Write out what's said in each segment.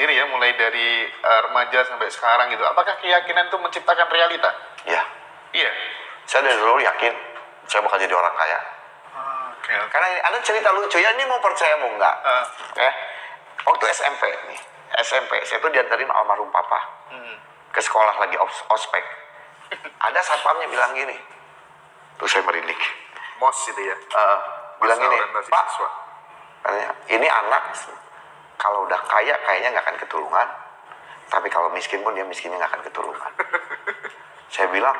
sendiri ya, mulai dari remaja sampai sekarang gitu. Apakah keyakinan itu menciptakan realita? Ya, Iya. saya dari dulu yakin saya bakal jadi orang kaya. Oke. Karena ada cerita lucu ya, ini mau percaya mau enggak? Waktu SMP nih, SMP saya tuh diantarin almarhum papa ke sekolah lagi ospek. Ada satpamnya bilang gini, tuh saya merinding. Mos itu ya. Bilang Masa gini, orientasi Pak, siswa. ini anak kalau udah kaya kayaknya nggak akan ketulungan, tapi kalau miskin pun dia miskinnya nggak akan ketulungan. Saya bilang,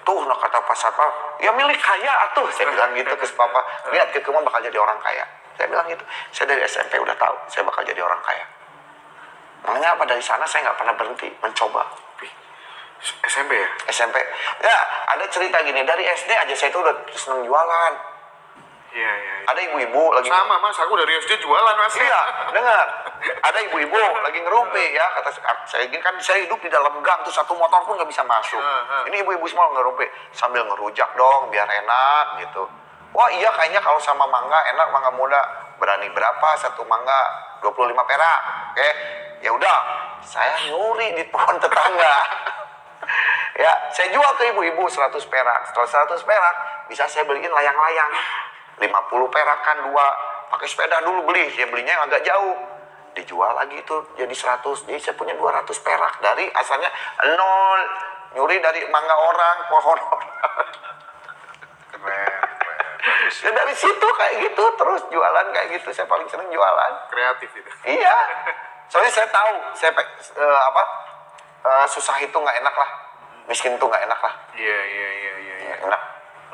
tuh nah kata Pak Satpam, ya milik kaya atuh. Saya bilang gitu ke papa, lihat ke kamu bakal jadi orang kaya. Saya bilang gitu, saya dari SMP udah tahu saya bakal jadi orang kaya. Makanya apa, dari sana saya nggak pernah berhenti mencoba. SMP ya? SMP, ya ada cerita gini, dari SD aja saya tuh udah seneng jualan. Iya. Ada ibu-ibu lagi. Sama mas, aku dari SD jualan mas. Iya, dengar. Ada ibu-ibu lagi ngerumpi ya, kata saya gini kan, saya hidup di dalam gang tuh, satu motor pun nggak bisa masuk. Ini ibu-ibu semua ngerumpi sambil ngerujak dong biar enak gitu. Wah iya, kayaknya kalau sama mangga enak, mangga muda. Berani berapa satu mangga? 25 perak. Oke. Ya udah, saya nyuri di pohon tetangga. Ya, saya jual ke ibu-ibu 100 perak. Setelah 100 perak, bisa saya beliin layang-layang. 50 perak kan dua. Pakai sepeda dulu beli, ya belinya yang agak jauh. Dijual lagi itu jadi 100. Jadi saya punya 200 perak dari asalnya 0. Nyuri dari mangga orang, pohon orang. Keren. Ya dari situ kayak gitu, terus jualan kayak gitu. Saya paling sering jualan. Kreatif itu. Iya. Soalnya saya tahu, susah itu nggak enak lah. Miskin itu nggak enak lah. Iya. Enak.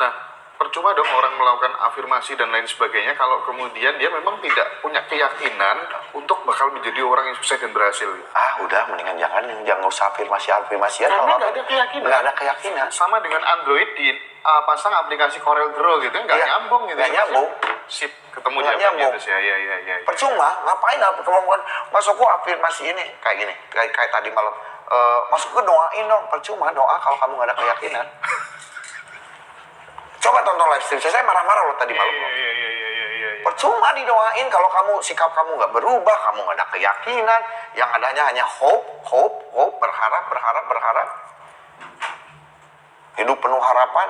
Nah, percuma dong orang melakukan afirmasi dan lain sebagainya kalau kemudian dia memang tidak punya keyakinan untuk bakal menjadi orang yang sukses dan berhasil. Udah mendingan jangan usah afirmasian. Karena nggak ada keyakinan. Nggak ada keyakinan. Sama dengan Android di pasang aplikasi Corel Draw gitu, nggak nyambung gitu. Nggak nyambung. Sip, ketemu Nggak jawabannya nyambung. terus ya. Iya. Percuma, ngapain kemampuan masukku afirmasi ini kayak gini, kayak tadi malam. Masuk ke doain dong, percuma doa kalau kamu nggak ada keyakinan. Coba tonton live stream saya marah-marah loh tadi malam. Iya. Percuma didoain kalau sikap kamu nggak berubah, kamu nggak ada keyakinan, yang adanya hanya hope, berharap. Hidup penuh harapan,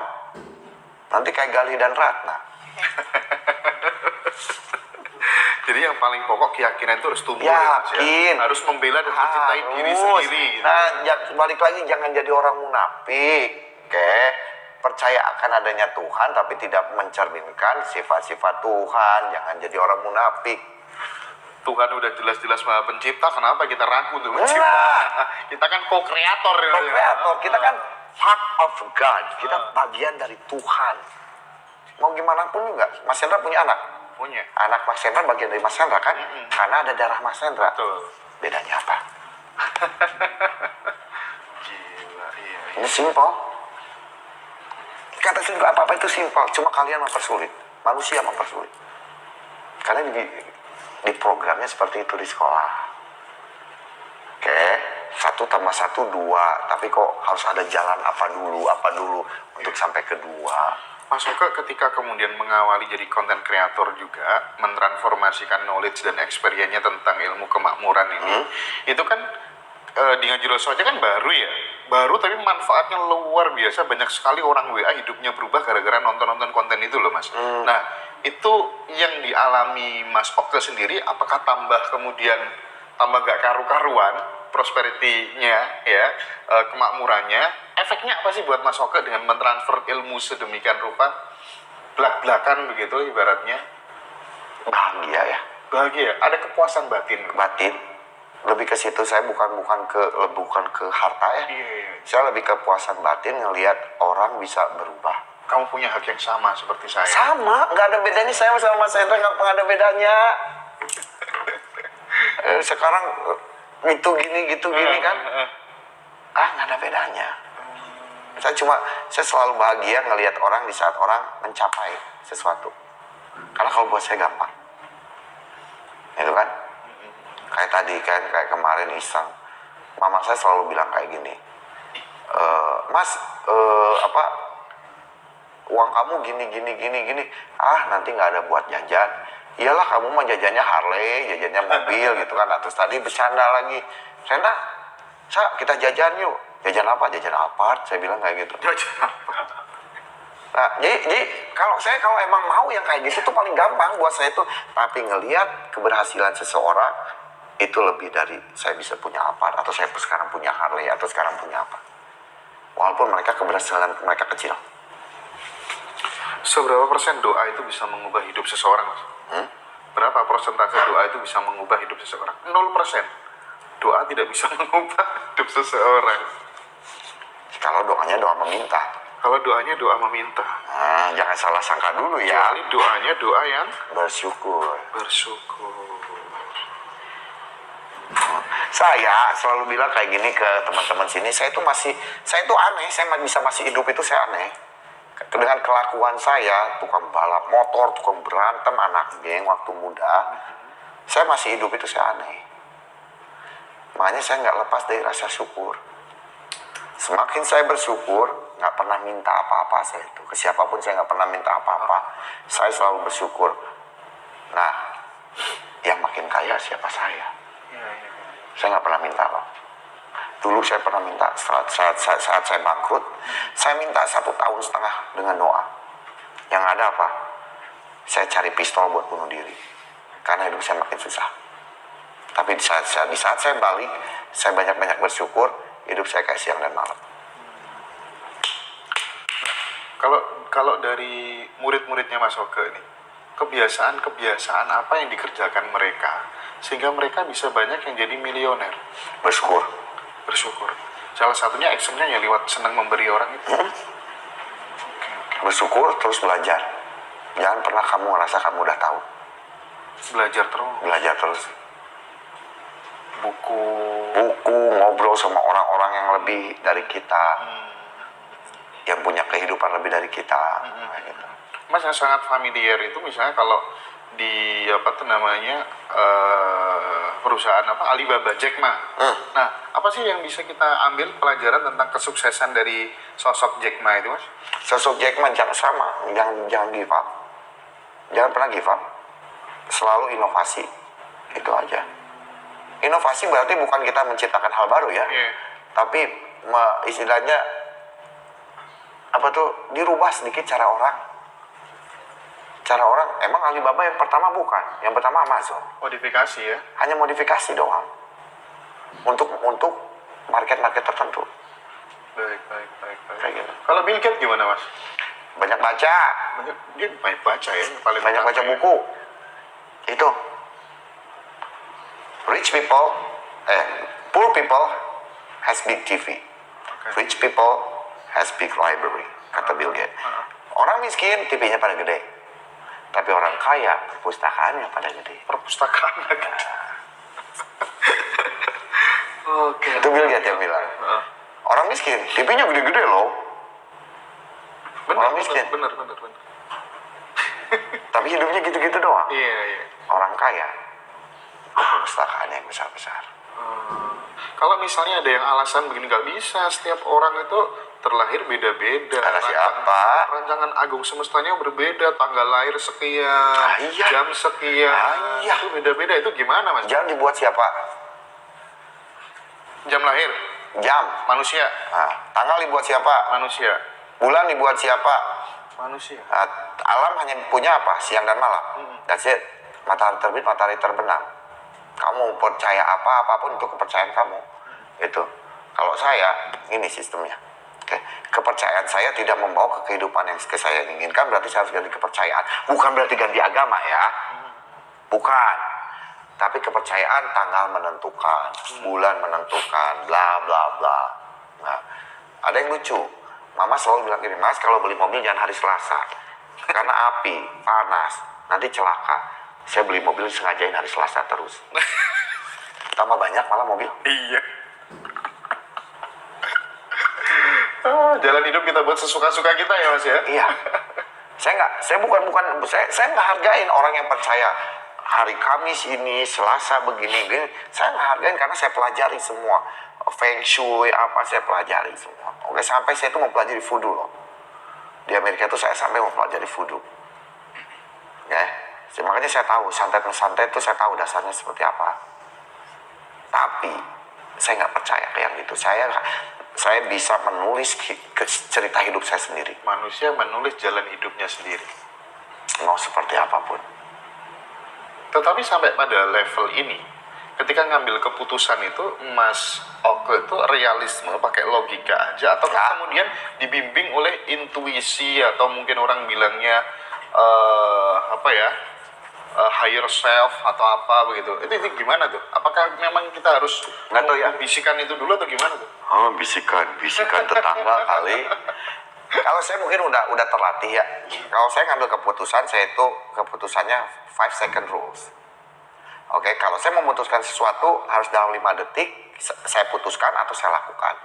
nanti kayak Galih dan Ratna. Jadi yang paling pokok keyakinan itu harus tumbuh. Yakin. Ya. Harus membela dan mencintai diri sendiri. Gitu. Nah, balik lagi, jangan jadi orang munafik. Oke. Percaya akan adanya Tuhan tapi tidak mencerminkan sifat-sifat Tuhan. Jangan jadi orang munafik. Tuhan udah jelas-jelas Maha Pencipta, kenapa kita ragu untuk mencipta? Kita kan co-kreator. Co-kreator, kita kan part of God. Kita bagian dari Tuhan. Mau gimana pun juga. Mas Hendra punya anak? Punya. Anak Mas Hendra bagian dari Mas Hendra kan? Karena ada darah Mas Hendra. Betul. Bedanya apa? Gila, iya. Ini simpel. Kata simpel, apa-apa itu simpel. Cuma kalian mempersulit. Manusia mempersulit. Karena di programnya seperti itu di sekolah. Oke, 1 tambah 1 2. Tapi kok harus ada jalan apa dulu untuk sampai ke 2. Mas Oke ketika kemudian mengawali jadi konten kreator juga, mentransformasikan knowledge dan experience-nya tentang ilmu kemakmuran ini, itu kan di Ngaji Rasul aja kan baru tapi manfaatnya luar biasa. Banyak sekali orang WA hidupnya berubah gara-gara nonton konten itu loh mas. Nah itu yang dialami Mas Oke sendiri, apakah tambah gak karu-karuan prosperity-nya ya, kemakmurannya, efeknya apa sih buat Mas Oke dengan mentransfer ilmu sedemikian rupa, belak-belakan begitu ibaratnya? Bahagia, ada kepuasan batin. Lebih ke situ. Saya bukan ke harta ya. Iya. Saya lebih ke kepuasan batin ngelihat orang bisa berubah. Kamu punya hak yang sama seperti saya. Sama, nggak ada bedanya. Saya sama Mas Hendra nggak pernah ada bedanya. Sekarang gitu gini kan, nggak ada bedanya. Saya selalu bahagia ngelihat orang di saat orang mencapai sesuatu. Karena kalau buat saya gampang, itu kan. Kayak tadi kan, kayak kemarin iseng, mama saya selalu bilang kayak gini, Mas, uang kamu gini. Nanti nggak ada buat jajan. iyalah kamu mah jajannya Harley, jajannya mobil gitu kan. Terus tadi bercanda lagi, Rena, kita jajan yuk. Jajan apa? Jajan Alphard, saya bilang kayak gitu. Nah, jadi kalau emang mau yang kayak gitu tuh paling gampang buat saya tuh. Tapi ngelihat keberhasilan seseorang itu lebih dari saya bisa punya apa, atau saya sekarang punya Harley, atau sekarang punya apa. Walaupun mereka keberhasilan mereka kecil. Seberapa persen doa itu bisa mengubah hidup seseorang, Mas? Berapa persentase doa itu bisa mengubah hidup seseorang? 0%. Doa tidak bisa mengubah hidup seseorang. Kalau doanya doa meminta. Kalau doanya doa meminta. Nah, jangan salah sangka dulu ya. Kecuali doanya doa yang Bersyukur. Saya selalu bilang kayak gini ke teman-teman sini, saya tuh aneh, saya masih hidup itu saya aneh. Dengan kelakuan saya, tukang balap motor, tukang berantem, anak geng waktu muda, saya masih hidup itu saya aneh. Makanya saya nggak lepas dari rasa syukur. Semakin saya bersyukur, nggak pernah minta apa-apa saya itu. Ke siapapun saya nggak pernah minta apa-apa, saya selalu bersyukur. Nah, yang makin kaya siapa saya? Saya nggak pernah minta loh. Dulu saya pernah minta saat saya bangkrut, saya minta 1,5 tahun dengan doa. Yang ada apa? Saya cari pistol buat bunuh diri. Karena hidup saya makin susah. Tapi di saat saya balik, saya banyak-banyak bersyukur, hidup saya kayak siang dan malam. Kalau dari murid-muridnya Mas Oke ini, kebiasaan apa yang dikerjakan mereka sehingga mereka bisa banyak yang jadi milioner? Bersyukur. Salah satunya actionnya ya lewat senang memberi orang itu. Bersyukur terus belajar. Jangan pernah kamu ngerasa kamu udah tahu. Belajar terus. Buku, ngobrol sama orang-orang yang lebih dari kita, yang punya kehidupan lebih dari kita. Gitu. Mas, yang sangat familiar itu misalnya kalau di perusahaan Alibaba, Jack Ma. Nah, apa sih yang bisa kita ambil pelajaran tentang kesuksesan dari sosok Jack Ma itu, Mas? Sosok Jack Ma jangan give up. Jangan pernah give up. Selalu inovasi. Itu aja. Inovasi berarti bukan kita menciptakan hal baru ya. Tapi istilahnya dirubah sedikit cara orang. Emang Alibaba yang pertama bukan, yang pertama Amazon. Modifikasi ya? Hanya modifikasi doang. Untuk market tertentu. Baik. Kayak gitu. Kalau Bill Gates gimana, Mas? Banyak baca. Dia banyak baca ya, paling Banyak baca buku. Itu. Poor people has big TV. Rich people has big library, kata Bill Gates. Orang miskin TV-nya pada gede. Tapi orang kaya perpustakaannya pada gede. Oke. Itu Bill Gates yang bilang. Orang miskin TV-nya gede-gede loh. Orang miskin. Bener. Tapi hidupnya gitu-gitu doang. Iya. Orang kaya perpustakaannya yang besar-besar. Kalau misalnya ada yang alasan begini, nggak bisa, setiap orang itu terlahir beda-beda. Karena siapa? Rancangan agung semestanya berbeda, tanggal lahir sekian, Iya. jam sekian, Iya. itu beda-beda. Itu gimana, Mas? Jam dibuat siapa? Jam lahir Jam. manusia. Tanggal dibuat siapa? Manusia. Bulan dibuat siapa? Manusia. Alam hanya punya apa? Siang dan malam. That's it. Matahari terbit, matahari terbenam. Kamu percaya apapun itu kepercayaan kamu. Itu. Kalau saya, ini sistemnya. Kepercayaan saya tidak membawa ke kehidupan yang saya inginkan, berarti saya harus ganti kepercayaan. Bukan berarti ganti agama ya. Bukan. Tapi kepercayaan tanggal menentukan, bulan menentukan, bla bla bla. Nah, ada yang lucu. Mama selalu bilang gini, Mas, kalau beli mobil jangan hari Selasa. Karena api, panas, nanti celaka. Saya beli mobil sengajain hari Selasa terus. Tambah banyak malah mobil. Iya. Jalan hidup kita buat sesuka-suka kita ya, Mas ya. Iya. Saya nggak hargain orang yang percaya hari Kamis ini, Selasa begini. Saya nggak hargain karena saya pelajari semua. Feng Shui apa saya pelajari semua. Oke, sampai saya itu mempelajari voodoo loh. Di Amerika itu saya sampai mempelajari voodoo. Ya. Makanya saya tahu santet itu saya tahu dasarnya seperti apa. Tapi saya nggak percaya ke yang itu. Saya bisa menulis cerita hidup saya sendiri. Manusia menulis jalan hidupnya sendiri. Mau seperti apapun. Tetapi sampai pada level ini, ketika ngambil keputusan itu, Mas Oke itu realisme, pakai logika aja, atau kemudian dibimbing oleh intuisi, atau mungkin orang bilangnya higher self atau apa begitu. Itu gimana tuh? Apakah memang kita harus Nggak tahu ya. bisikan itu dulu atau gimana tuh? Oh, bisikan tetangga kali. Kalau saya mungkin udah terlatih ya. Kalau saya ngambil keputusan, saya itu keputusannya 5 second rules. Oke, kalau saya memutuskan sesuatu harus dalam 5 detik saya putuskan atau saya lakukan.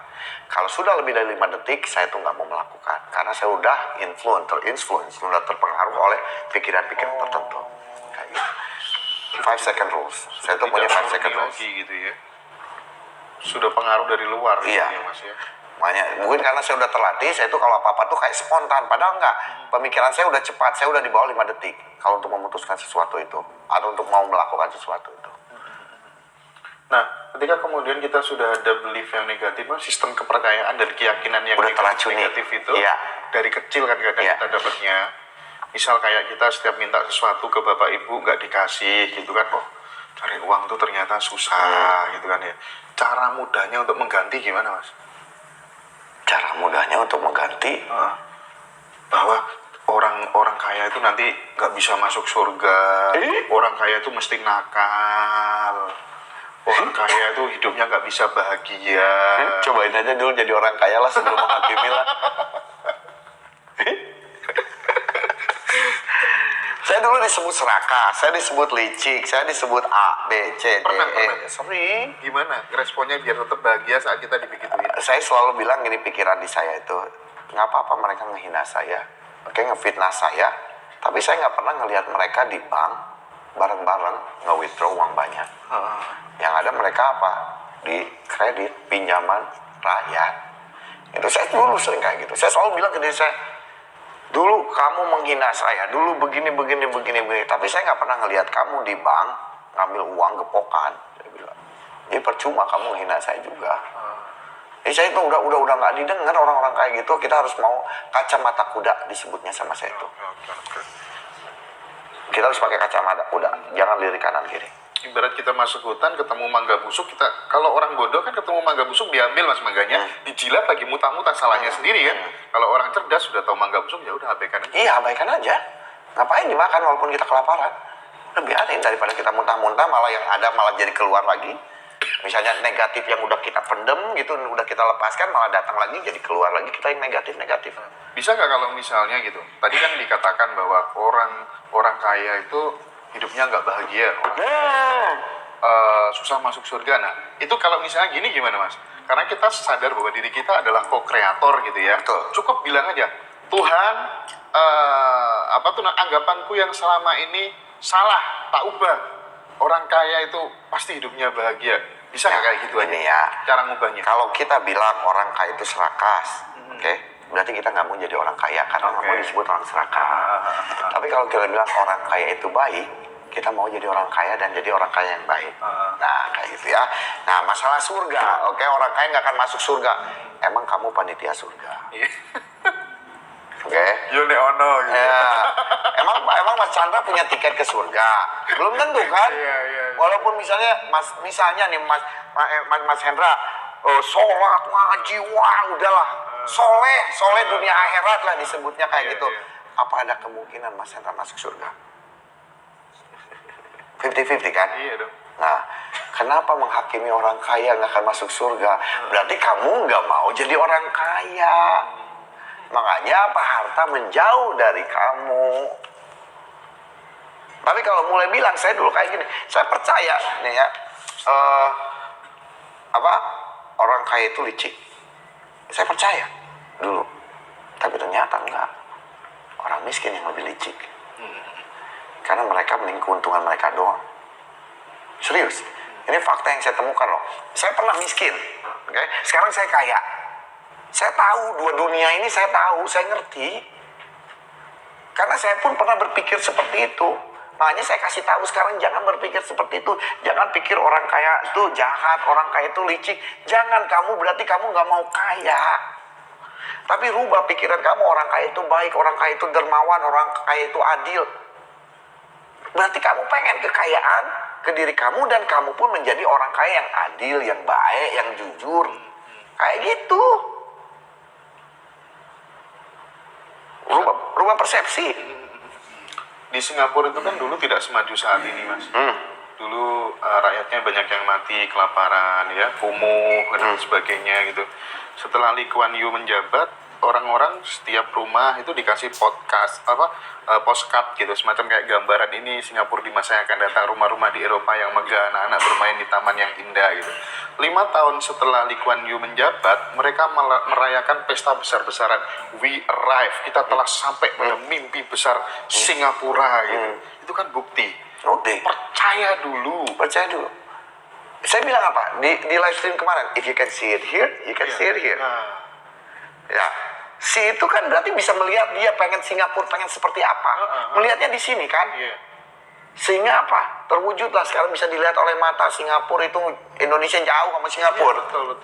Kalau sudah lebih dari 5 detik, saya tuh nggak mau melakukan. Karena saya udah terinfluence, sudah terpengaruh oleh pikiran-pikiran tertentu. Kayak gitu. 5 second rules. Saya tuh punya 5 second rules. Gitu ya. Sudah pengaruh dari luar Iya. gitu ya, Mas ya. Makanya, mungkin karena saya udah terlatih, saya tuh kalau apa-apa tuh kayak spontan. Padahal enggak, pemikiran saya udah cepat, saya udah di bawah 5 detik. Kalau untuk memutuskan sesuatu itu, atau untuk mau melakukan sesuatu itu. Nah, ketika kemudian kita sudah ada belief yang negatif, sistem kepercayaan dan keyakinan yang Udah teracuni. negatif itu, Iya. dari kecil kan kadang Iya. kita dapatnya. Misal kayak kita setiap minta sesuatu ke bapak ibu nggak dikasih gitu kan, oh cari uang tuh ternyata susah gitu kan ya. Cara mudahnya untuk mengganti gimana, Mas? Cara mudahnya untuk mengganti, Bahwa orang kaya itu nanti nggak bisa masuk surga, orang kaya itu mesti nakal, orang kaya itu hidupnya nggak bisa bahagia. cobain aja dulu jadi orang kaya lah sebelum menghakimi lah. Saya dulu disebut serakah, saya disebut licik, saya disebut A, B, C, D, Pernah. E. Sering. Gimana responnya biar tetap bahagia saat kita dibegituin? Saya selalu bilang gini, pikiran di saya itu, nggak apa-apa mereka ngehina saya, ngefitnah saya, tapi saya nggak pernah ngelihat mereka di bank bareng-bareng nge-withdraw uang banyak. Yang ada mereka apa? Di kredit, pinjaman rakyat. Itu saya dulu sering kayak gitu. Saya selalu bilang ke diri saya, dulu kamu menghina saya, dulu begini, tapi saya nggak pernah ngelihat kamu di bank ngambil uang gepokan. Saya bilang, jadi percuma kamu menghina saya juga. Jadi saya itu udah nggak didengar orang-orang kayak gitu. Kita harus mau kacamata kuda disebutnya sama saya itu. Kita harus pakai kacamata kuda, jangan lirik kanan kiri. Ibarat kita masuk hutan ketemu mangga busuk, kita kalau orang bodoh kan ketemu mangga busuk diambil Mas mangganya, dijilat lagi muntah-muntah, salahnya sendiri kan. Kalau orang cerdas sudah tahu mangga busuk ya udah abaikan aja. Iya, abaikan aja. Ngapain dimakan walaupun kita kelaparan? Udah biarin daripada kita muntah-muntah malah yang ada malah jadi keluar lagi. Misalnya negatif yang udah kita pendem gitu, udah kita lepaskan malah datang lagi jadi keluar lagi kita yang negatif. Bisa nggak kalau misalnya gitu? Tadi kan dikatakan bahwa orang kaya itu hidupnya nggak bahagia, susah masuk surga. Nah, itu kalau misalnya gini gimana Mas? Karena kita sadar bahwa diri kita adalah co-kreator gitu ya. Betul. Cukup bilang aja, Tuhan, anggapanku yang selama ini salah, tak ubah. Orang kaya itu pasti hidupnya bahagia. Bisa nggak kayak gitu aja? Ini ya, cara ngubahnya. kalau kita bilang orang kaya itu serakas, oke? Berarti kita nggak mau jadi orang kaya karena nggak mau disebut orang serakah. Tapi kalau kita bilang orang kaya itu baik, kita mau jadi orang kaya dan jadi orang kaya yang baik. Nah, kayak gitu ya. Nah, masalah surga, oke? Orang kaya nggak akan masuk surga. Emang kamu panitia surga? Oke? Yone ono gitu. Ya, emang Mas Chandra punya tiket ke surga? Belum tentu kan? Iya. Walaupun misalnya Mas Hendra sholat, ngaji, wah udahlah soleh dunia akhirat lah disebutnya kayak gitu. Apa ada kemungkinan Mas Hendra masuk surga? 50-50 kan? Iya dong. Nah, kenapa menghakimi orang kaya nggak akan masuk surga? Berarti kamu nggak mau jadi orang kaya. Makanya apa harta menjauh dari kamu. Tapi kalau mulai bilang saya dulu kayak gini, saya percaya nih ya, orang kaya itu licik. Saya percaya dulu, tapi ternyata enggak. Orang miskin yang lebih licik, karena mereka mending keuntungan mereka doang. Serius, ini fakta yang saya temukan loh. Saya pernah miskin, oke? Sekarang saya kaya. Saya tahu dua dunia ini, saya tahu, saya ngerti. Karena saya pun pernah berpikir seperti itu. Makanya saya kasih tahu sekarang, jangan berpikir seperti itu. Jangan pikir orang kaya itu jahat, orang kaya itu licik. Jangan, kamu berarti kamu nggak mau kaya. Tapi rubah pikiran kamu, orang kaya itu baik, orang kaya itu dermawan, orang kaya itu adil. Berarti kamu pengen kekayaan ke diri kamu, dan kamu pun menjadi orang kaya yang adil, yang baik, yang jujur. Kayak gitu. Rubah persepsi. Di Singapura itu kan dulu tidak semaju saat ini, Mas. Dulu rakyatnya banyak yang mati kelaparan, ya, kumuh dan sebagainya gitu. Setelah Lee Kuan Yew menjabat, orang-orang setiap rumah itu dikasih postcard gitu, semacam kayak gambaran ini Singapura di masa yang akan datang, rumah-rumah di Eropa yang megah, anak-anak bermain di taman yang indah gitu. 5 tahun setelah Lee Kuan Yew menjabat, mereka merayakan pesta besar-besaran. We arrive, kita telah sampai pada mimpi besar Singapura gitu. Itu kan bukti. Percaya dulu. Saya bilang apa? Di live stream kemarin, if you can see it here, you can see it here. Ya, si itu kan berarti bisa melihat dia pengen Singapura, pengen seperti apa. Melihatnya di sini kan. Sehingga apa? Terwujudlah sekarang, bisa dilihat oleh mata. Singapura itu Indonesia jauh sama Singapura. Betul.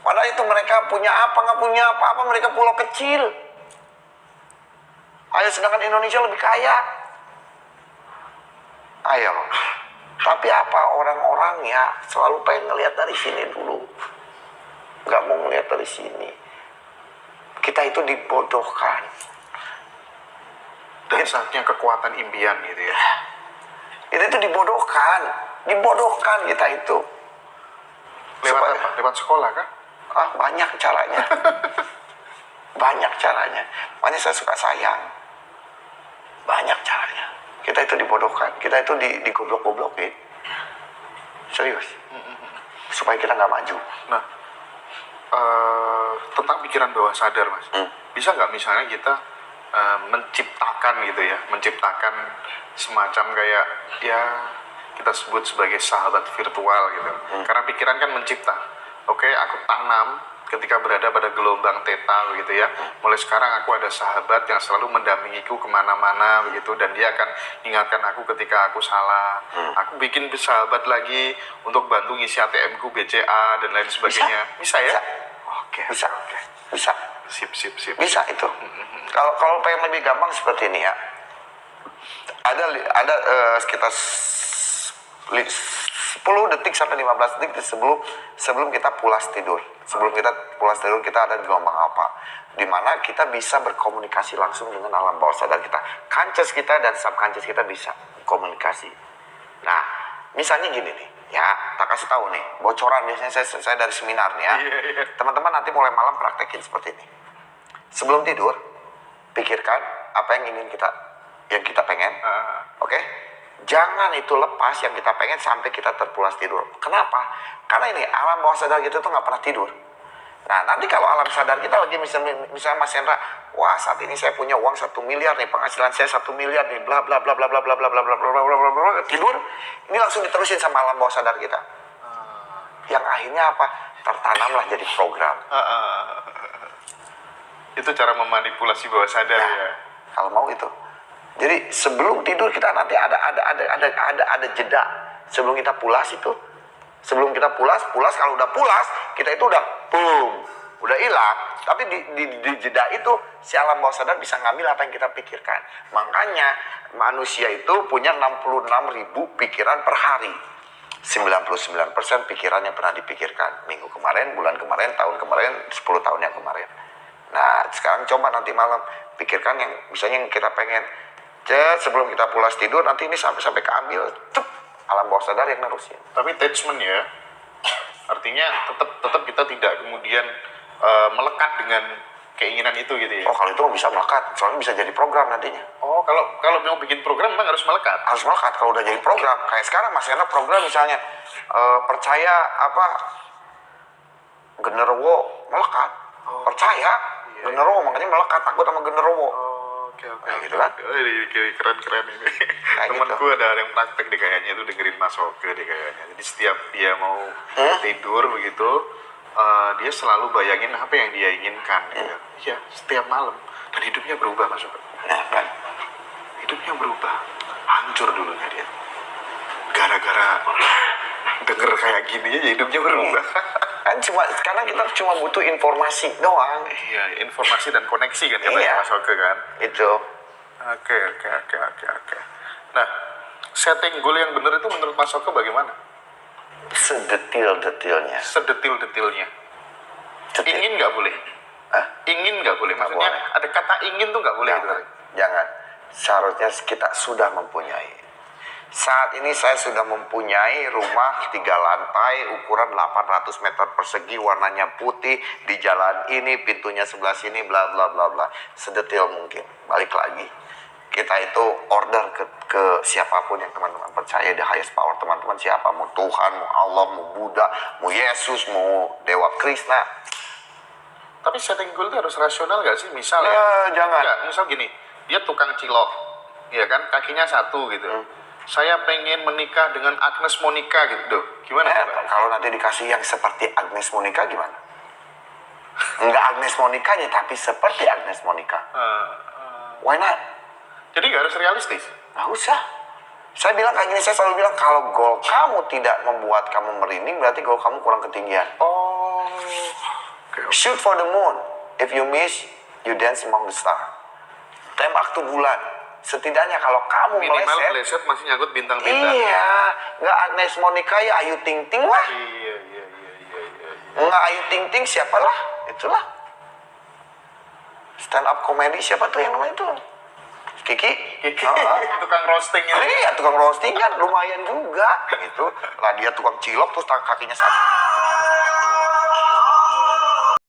Padahal itu mereka punya apa, nggak punya apa-apa, mereka pulau kecil. Ayo, sedangkan Indonesia lebih kaya. Ayo. Tapi apa, orang-orang ya selalu pengen ngelihat dari sini dulu. Nggak mau ngelihat dari sini. Kita itu dibodohkan. Dan saatnya kekuatan impian gitu ya. Itu dibodohkan kita itu. Lewat apa? Lewat sekolah kah? Banyak caranya. Makanya saya suka sayang. Banyak caranya. Kita itu dibodohkan, kita itu digoblok-goblokin. Serius. Supaya kita nggak maju. Nah, tentang pikiran bawah sadar, Mas. Bisa nggak misalnya kita menciptakan gitu ya, menciptakan semacam kayak ya kita sebut sebagai sahabat virtual gitu. Karena pikiran kan mencipta. Oke, aku tanam ketika berada pada gelombang theta begitu ya. Mulai sekarang aku ada sahabat yang selalu mendampingiku kemana-mana begitu, dan dia akan ingatkan aku ketika aku salah. Aku bikin sahabat lagi untuk bantu ngisi ATM-ku, BCA dan lain sebagainya. Bisa ya? Bisa. Sip. Bisa itu. Kalau pengen lebih gampang seperti ini ya. Ada sekitar 10 detik sampai 15 detik sebelum kita pulas tidur. Sebelum kita pulas tidur, kita ada di gelombang alpha, di mana kita bisa berkomunikasi langsung dengan alam bawah sadar kita. Conscious kita dan subconscious kita bisa komunikasi. Nah, misalnya gini nih, ya, tak kasih tahu nih, bocoran biasanya saya dari seminar nih ya. Teman-teman nanti mulai malam praktekin seperti ini. Sebelum tidur, pikirkan apa yang kita pengen. Oke? Jangan itu lepas yang kita pengen sampai kita terpulas tidur. Kenapa? Karena ini alam bawah sadar kita tuh nggak pernah tidur. Nah, nanti kalau alam sadar kita lagi misalnya Mas Hendra, wah saat ini saya punya uang 1 miliar nih, penghasilan saya 1 miliar nih, bla bla bla bla bla bla bla bla bla bla bla bla, tidur, ini langsung diterusin sama alam bawah sadar kita. Yang akhirnya apa? Tertanamlah jadi program. Itu cara memanipulasi bawah sadar ya. Kalau mau itu. Jadi sebelum tidur kita nanti ada jeda. Sebelum kita pulas itu, sebelum kita pulas kalau udah pulas kita itu udah boom, udah hilang. Tapi di jeda itu si alam bawah sadar bisa ngambil apa yang kita pikirkan. Makanya manusia itu punya 66.000 pikiran per hari. 99% pikiran yang pernah dipikirkan minggu kemarin, bulan kemarin, tahun kemarin, 10 tahun yang kemarin. Nah, sekarang coba nanti malam pikirkan yang misalnya yang kita pengen. Sebelum kita pulas tidur nanti ini sampai keambil, alam bawah sadar yang nerusin. Tapi attachment ya, artinya tetap kita tidak kemudian melekat dengan keinginan itu gitu ya. Oh, kalau itu bisa melekat, soalnya bisa jadi program nantinya. Oh, kalau mau bikin program memang harus melekat. Harus melekat kalau udah jadi program. Kayak sekarang Mas Hendra program misalnya percaya apa genderuwo melekat. Percaya genderuwo, makanya melekat, takut sama genderuwo. Oke. Gitu kan? Keren ini. Temanku gitu. ada yang praktek deh kayaknya itu, dengerin Mas Oke deh kayaknya. Jadi setiap dia mau tidur begitu, dia selalu bayangin apa yang dia inginkan gitu. Iya, setiap malam. Dan hidupnya berubah, Mas Oke. Nah, kan? Hidupnya berubah. hancur dulunya dia. Gara-gara denger kayak gini aja hidupnya berubah. Kan sekarang kita cuma butuh informasi doang. Iya, informasi dan koneksi kan katanya Iya. Mas Oke kan. Itu Oke. Nah, setting goal yang benar itu menurut Mas Oke bagaimana? sedetil-detilnya. Sedetil-detilnya. Detil. Ingin nggak boleh? Hah? Ingin nggak boleh? Nggak Maksudnya boleh. ada kata ingin tuh nggak boleh. Jangan, Gitu. jangan. Seharusnya kita sudah mempunyai. Saat ini saya sudah mempunyai rumah 3 lantai, ukuran 800 meter persegi, warnanya putih, di jalan ini, pintunya sebelah sini, bla bla bla bla. Sedetil mungkin. Balik lagi. Kita itu order ke siapapun yang teman-teman percaya, the highest power, teman-teman siapa, mau Tuhan, mau Allah, mau Buddha, mau Yesus, mau Dewa Krishna. Tapi setting goal itu harus rasional nggak sih? Misal Jangan. Nggak, misal gini, dia tukang cilok, ya kan, kakinya satu gitu. Saya pengen menikah dengan Agnes Monica gitu. Gimana? Pak? Kalau nanti dikasih yang seperti Agnes Monica gimana? Enggak Agnes Monica-nya, tapi seperti Agnes Monica. Why not? Jadi nggak harus realistis. Nggak usah. Saya bilang kayak gini, saya selalu bilang kalau goal kamu tidak membuat kamu merinding, berarti goal kamu kurang ketinggian. Oh. Oke. Shoot for the moon. If you miss, you dance among the stars. Tembak tuh bulan. Setidaknya kalau kamu Minimal meleset, meleset masih nyangkut bintang-bintang. iya, nggak Agnes Monica ya Ayu Ting Ting lah. Iya. Nggak Ayu Ting Ting siapalah, itulah. Stand up comedy siapa tuh yang namanya itu? Kiki? Tukang roasting itu. Iya, tukang roasting kan lumayan juga gitu. Lah dia tukang cilok terus kakinya satu.